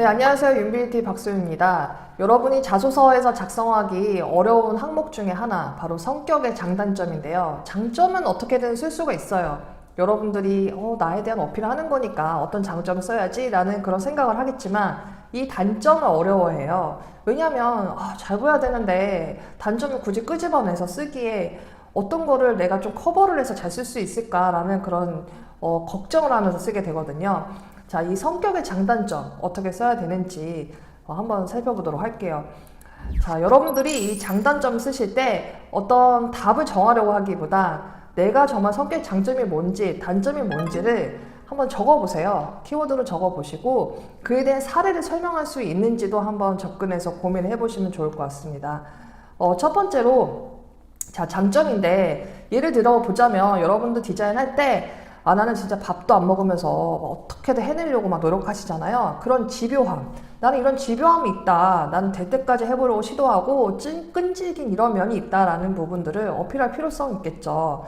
네, 안녕하세요. 윤빌티 박소윤입니다. 여러분이 자소서에서 작성하기 어려운 항목 중에 하나, 바로 성격의 장단점인데요. 장점은 어떻게든 쓸 수가 있어요. 여러분들이 나에 대한 어필을 하는 거니까 어떤 장점을 써야지 라는 그런 생각을 하겠지만 이 단점을 어려워해요. 왜냐하면 잘 보여야 되는데 단점을 굳이 끄집어내서 쓰기에 어떤 거를 내가 좀 커버를 해서 잘 쓸 수 있을까라는 그런 걱정을 하면서 쓰게 되거든요. 자, 이 성격의 장단점 어떻게 써야 되는지 한번 살펴보도록 할게요. 자, 여러분들이 이 장단점 쓰실 때 어떤 답을 정하려고 하기보다 내가 정말 성격 장점이 뭔지 단점이 뭔지를 한번 적어보세요. 키워드로 적어보시고 그에 대한 사례를 설명할 수 있는지도 한번 접근해서 고민을 해보시면 좋을 것 같습니다. 첫 번째로 자, 장점인데 예를 들어 보자면 여러분들 디자인할 때 나는 진짜 밥도 안 먹으면서 어떻게든 해내려고 막 노력하시잖아요. 그런 집요함. 나는 이런 집요함이 있다. 나는 될 때까지 해보려고 시도하고 끈질긴 이런 면이 있다라는 부분들을 어필할 필요성이 있겠죠.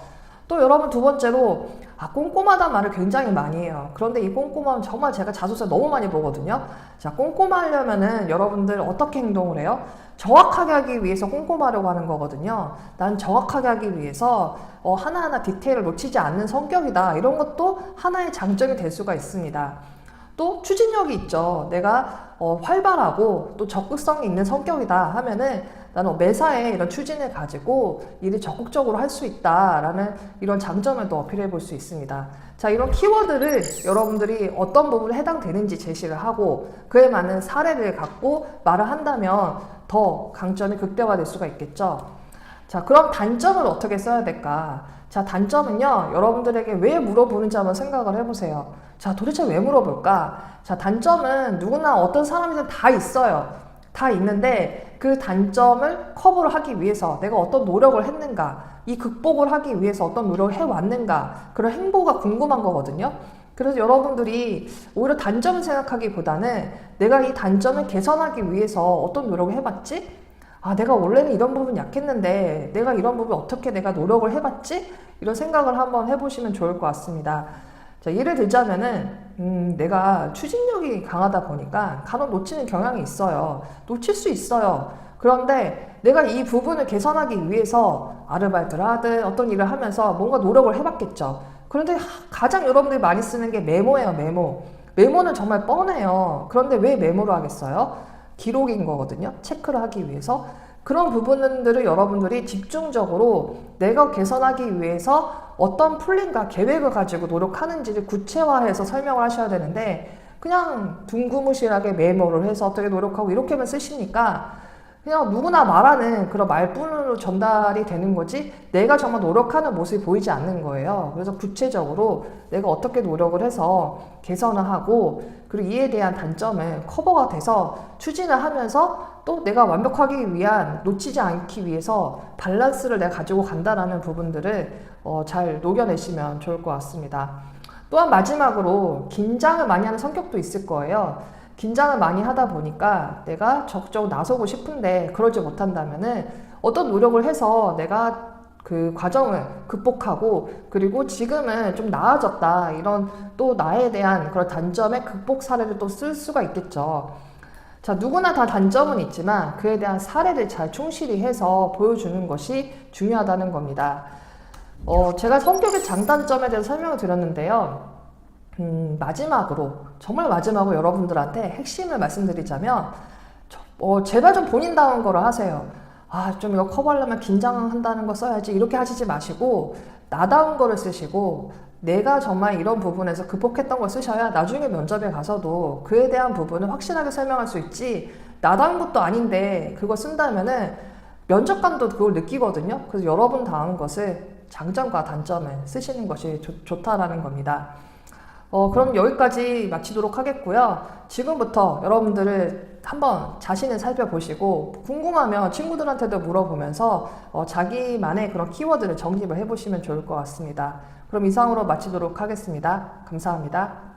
또 여러분 두 번째로 꼼꼼하다는 말을 굉장히 많이 해요. 그런데 이 꼼꼼함은 정말 제가 자소서 너무 많이 보거든요. 자, 꼼꼼하려면은 여러분들 어떻게 행동을 해요? 정확하게 하기 위해서 꼼꼼하려고 하는 거거든요. 난 정확하게 하기 위해서 하나하나 디테일을 놓치지 않는 성격이다. 이런 것도 하나의 장점이 될 수가 있습니다. 또 추진력이 있죠. 내가 활발하고 또 적극성이 있는 성격이다 하면은 나는 매사에 이런 추진을 가지고 일을 적극적으로 할 수 있다라는 이런 장점을 또 어필해 볼 수 있습니다. 자, 이런 키워드를 여러분들이 어떤 부분에 해당되는지 제시를 하고 그에 맞는 사례를 갖고 말을 한다면 더 강점이 극대화될 수가 있겠죠. 자, 그럼 단점을 어떻게 써야 될까? 자, 단점은요, 여러분들에게 왜 물어보는지 한번 생각을 해보세요. 자, 도대체 왜 물어볼까? 자, 단점은 누구나 어떤 사람이든 다 있어요. 다 있는데 그 단점을 커버를 하기 위해서 내가 어떤 노력을 했는가, 이 극복을 하기 위해서 어떤 노력을 해왔는가, 그런 행보가 궁금한 거거든요. 그래서 여러분들이 오히려 단점을 생각하기보다는 내가 이 단점을 개선하기 위해서 어떤 노력을 해봤지? 내가 원래는 이런 부분 약했는데 내가 이런 부분 어떻게 내가 노력을 해봤지? 이런 생각을 한번 해보시면 좋을 것 같습니다. 자, 예를 들자면은 내가 추진력이 강하다 보니까 간혹 놓치는 경향이 있어요. 놓칠 수 있어요. 그런데 내가 이 부분을 개선하기 위해서 아르바이트를 하든 어떤 일을 하면서 뭔가 노력을 해봤겠죠. 그런데 가장 여러분들이 많이 쓰는 게 메모예요. 메모는 정말 뻔해요. 그런데 왜 메모를 하겠어요? 기록인 거거든요. 체크를 하기 위해서. 그런 부분들을 여러분들이 집중적으로 내가 개선하기 위해서 어떤 플랜과 계획을 가지고 노력하는지를 구체화해서 설명을 하셔야 되는데 그냥 둥그무실하게 메모를 해서 어떻게 노력하고 이렇게만 쓰시니까 그냥 누구나 말하는 그런 말뿐으로 전달이 되는 거지 내가 정말 노력하는 모습이 보이지 않는 거예요. 그래서 구체적으로 내가 어떻게 노력을 해서 개선을 하고 그리고 이에 대한 단점을 커버가 돼서 추진을 하면서 또 내가 완벽하기 위한 놓치지 않기 위해서 밸런스를 내가 가지고 간다라는 부분들을 잘 녹여내시면 좋을 것 같습니다. 또한 마지막으로 긴장을 많이 하는 성격도 있을 거예요. 긴장을 많이 하다 보니까 내가 적극적으로 나서고 싶은데 그러지 못한다면은 어떤 노력을 해서 내가 그 과정을 극복하고 그리고 지금은 좀 나아졌다 이런 또 나에 대한 그런 단점의 극복 사례를 또 쓸 수가 있겠죠. 자, 누구나 다 단점은 있지만 그에 대한 사례를 잘 충실히 해서 보여주는 것이 중요하다는 겁니다. 제가 성격의 장단점에 대해서 설명을 드렸는데요. 정말 마지막으로 여러분들한테 핵심을 말씀드리자면, 제발 좀 본인다운 거를 하세요. 좀 이거 커버하려면 긴장한다는 거 써야지. 이렇게 하시지 마시고, 나다운 거를 쓰시고, 내가 정말 이런 부분에서 극복했던 걸 쓰셔야 나중에 면접에 가서도 그에 대한 부분을 확실하게 설명할 수 있지, 나다운 것도 아닌데 그거 쓴다면은 면접관도 그걸 느끼거든요. 그래서 여러분 다운 것을 장점과 단점을 쓰시는 것이 좋다라는 겁니다. 그럼 여기까지 마치도록 하겠고요. 지금부터 여러분들을 한번 자신을 살펴보시고 궁금하면 친구들한테도 물어보면서 자기만의 그런 키워드를 정립을 해보시면 좋을 것 같습니다. 그럼 이상으로 마치도록 하겠습니다. 감사합니다.